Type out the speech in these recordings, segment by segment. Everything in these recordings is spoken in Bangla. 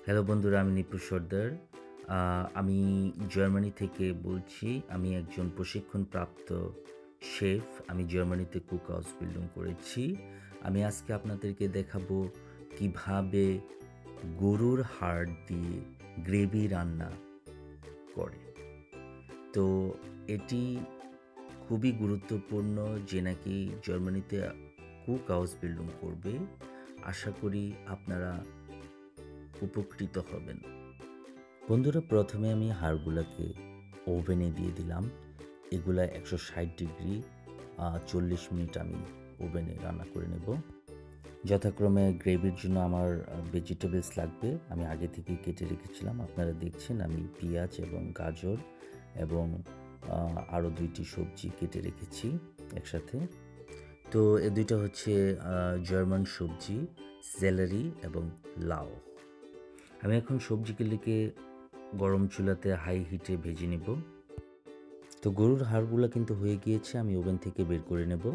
হ্যালো বন্ধুরা, আমি নিপু সর্দার। আমি জার্মানি থেকে বলছি। আমি একজন প্রশিক্ষণপ্রাপ্ত শেফ। আমি জার্মানিতে কুক হাউস বিল্ডিং করেছি। আমি আজকে আপনাদেরকে দেখাবো কিভাবে গরুর হাড় দিয়ে গ্রেভি রান্না করে। তো এটি খুবই গুরুত্বপূর্ণ যে নাকি জার্মানিতে কুক হাউস বিল্ডিং করবে। আশা করি আপনারা উপকৃত হবেন। বন্ধুরা, প্রথমে আমি হাড়গুলাকে ওভেনে দিয়ে দিলাম। এগুলা 160 ডিগ্রি 40 মিনিট আমি ওভেনে রান্না করে নেব। যথাক্রমে গ্রেভির জন্য আমার ভেজিটেবলস লাগবে। আমি আগে থেকেই কেটে রেখেছিলাম। আপনারা দেখছেন আমি পেঁয়াজ এবং গাজর এবং আরও 2টি সবজি কেটে রেখেছি একসাথে। তো এ দুইটা হচ্ছে জার্মান সবজি, সেলারি এবং লাউ। আমি এখন সবজিগুলিকে গরম চুলাতে হাই হিটে ভেজে নেব। তো গরুর হাড়গুলো কিন্তু হয়ে গিয়েছে, আমি ওভেন থেকে বের করে নেব।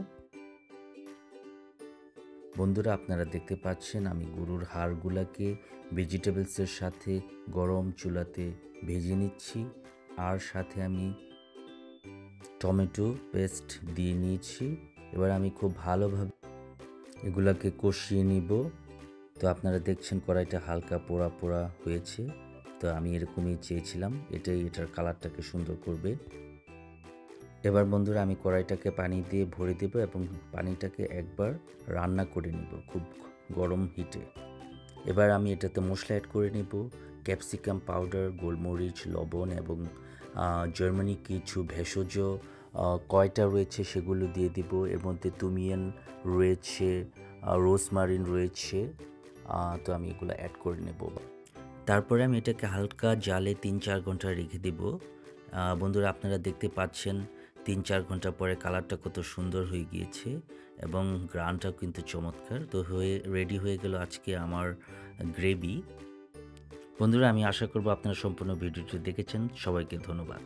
বন্ধুরা, আপনারা দেখতে পাচ্ছেন আমি গরুর হাড়গুলাকে ভেজিটেবলসের সাথে গরম চুলাতে ভেজে নিচ্ছি। আর সাথে আমি টমেটো পেস্ট দিয়ে নিয়েছি। এবার আমি খুব ভালোভাবে এগুলাকে কষিয়ে নিব। তো আপনারা দেখছেন কড়াইটা হালকা পোড়া পোড়া হয়েছে। তো আমি এরকমই চেয়েছিলাম, এটাই এটার কালারটাকে সুন্দর করবে। এবার বন্ধুরা, আমি কড়াইটাকে পানি দিয়ে ভরে দেব এবং পানিটাকে একবার রান্না করে নিব খুব গরম হিটে। এবার আমি এটাতে মশলা অ্যাড করে নেব। ক্যাপসিকাম পাউডার, গোলমরিচ, লবণ এবং জার্মানি কিছু ভেষজ কয়টা রয়েছে সেগুলো দিয়ে দিব। এর মধ্যে তুমিয়ান রয়েছে, রোজমারিন রয়েছে। তো আমি এগুলো অ্যাড করে নেব। তারপরে আমি এটাকে হালকা জালে ৩-৪ ঘন্টা রেখে দেব। বন্ধুরা, আপনারা দেখতে পাচ্ছেন ৩-৪ ঘন্টা পরে কালারটা কত সুন্দর হয়ে গিয়েছে এবং গ্রানটাও কিন্তু চমৎকার। তো রেডি হয়ে গেল আজকে আমার গ্রেভি। বন্ধুরা, আমি আশা করব আপনারা সম্পূর্ণ ভিডিওটি দেখেছেন। সবাইকে ধন্যবাদ।